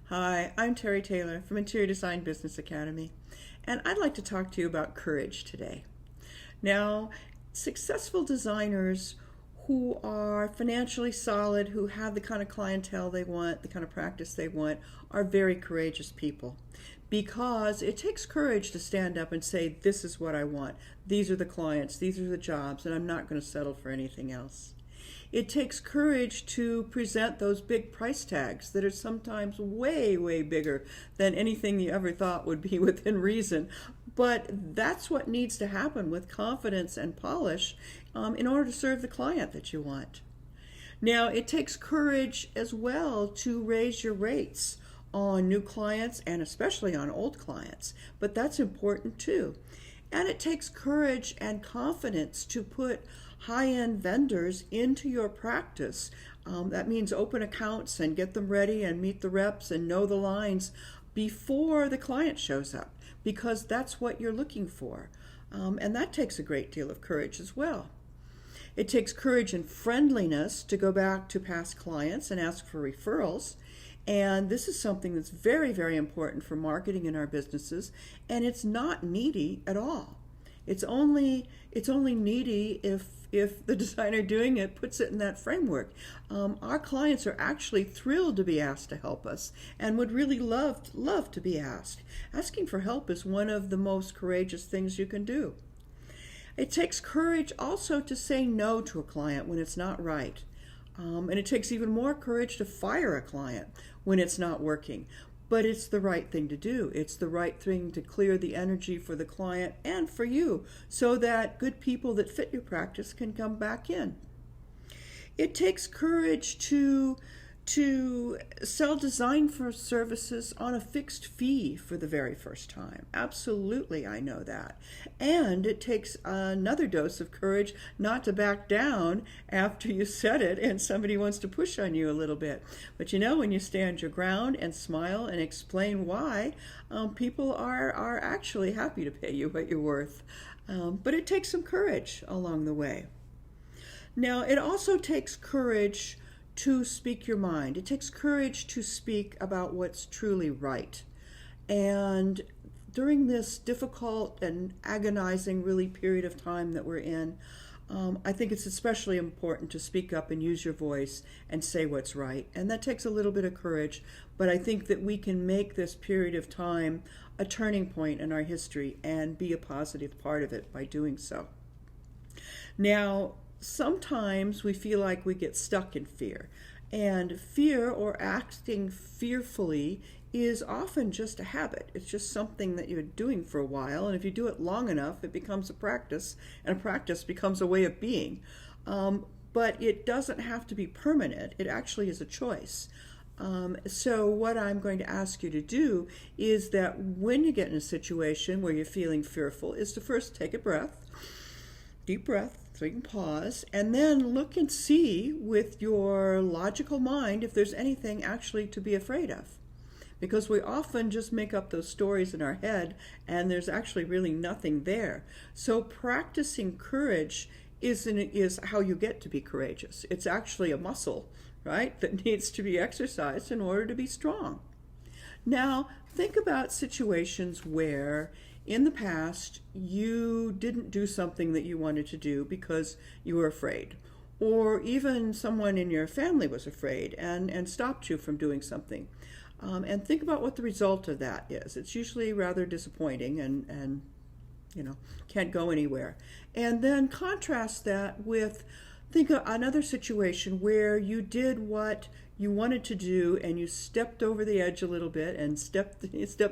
Hi, I'm Terry Taylor from Interior Design Business Academy, and I'd like to talk to you about courage today. Now, successful designers who are financially solid, who have the kind of clientele they want, the kind of practice they want, are very courageous people because it takes courage to stand up and say, this is what I want. These are the clients, these are the jobs, and I'm not going to settle for anything else. It takes courage to present those big price tags that are sometimes way, way bigger than anything you ever thought would be within reason. But that's what needs to happen with confidence and polish in order to serve the client that you want. Now, it takes courage as well to raise your rates on new clients and especially on old clients, but that's important too. And it takes courage and confidence to put high-end vendors into your practice. That means open accounts and get them ready and meet the reps and know the lines before the client shows up, because that's what you're looking for. And that takes a great deal of courage as well. It takes courage and friendliness to go back to past clients and ask for referrals. And this is something that's very, very important for marketing in our businesses, and it's not needy at all. It's only needy if the designer doing it puts it in that framework. Our clients are actually thrilled to be asked to help us and would really love to be asked. Asking for help is one of the most courageous things you can do. It takes courage also to say no to a client when it's not right. And it takes even more courage to fire a client when it's not working. But it's the right thing to do. It's the right thing to clear the energy for the client and for you so that good people that fit your practice can come back in. It takes courage to sell design for services on a fixed fee for the very first time. Absolutely, I know that. And it takes another dose of courage not to back down after you said it and somebody wants to push on you a little bit. But you know, when you stand your ground and smile and explain why, people are actually happy to pay you what you're worth. But it takes some courage along the way. Now, it also takes courage to speak your mind. It takes courage to speak about what's truly right. And during this difficult and agonizing really period of time that we're in, I think it's especially important to speak up and use your voice and say what's right. And that takes a little bit of courage, but I think that we can make this period of time a turning point in our history and be a positive part of it by doing so. Now, sometimes we feel like we get stuck in fear, and fear or acting fearfully is often just a habit. It's just something that you're doing for a while, and if you do it long enough, it becomes a practice, and a practice becomes a way of being. But it doesn't have to be permanent. It actually is a choice. So what I'm going to ask you to do is that when you get in a situation where you're feeling fearful, is to first take a breath, deep breath, so you can pause, and then look and see with your logical mind if there's anything actually to be afraid of. Because we often just make up those stories in our head, and there's actually really nothing there. So practicing courage is how you get to be courageous. It's actually a muscle, right, that needs to be exercised in order to be strong. Now, think about situations where in the past you didn't do something that you wanted to do because you were afraid, or even someone in your family was afraid and stopped you from doing something. And think about what the result of that is. It's usually rather disappointing and can't go anywhere. And then contrast that with, think of another situation where you did what you wanted to do and you stepped over the edge a little bit and stepped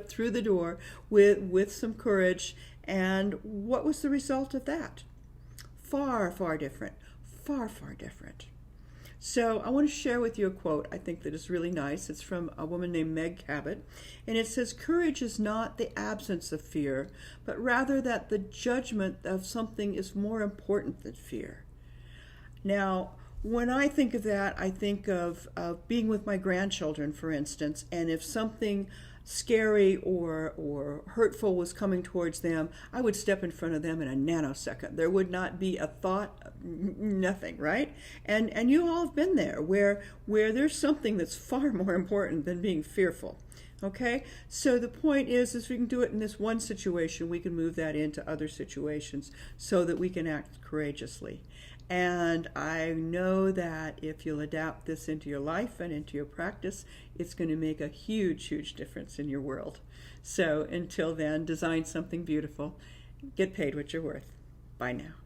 through the door with some courage. And what was the result of that? Far, far different. Far, far different. So I want to share with you a quote I think that is really nice. It's from a woman named Meg Cabot, and it says, "Courage is not the absence of fear, but rather that the judgment of something is more important than fear." Now, when I think of that, I think of being with my grandchildren, for instance, and if something scary or hurtful was coming towards them, I would step in front of them in a nanosecond. There would not be a thought, nothing, right? And you all have been there where there's something that's far more important than being fearful. Okay, so the point is we can do it in this one situation, we can move that into other situations so that we can act courageously. And I know that if you'll adapt this into your life and into your practice, it's going to make a huge, huge difference in your world. So until then, design something beautiful. Get paid what you're worth. Bye now.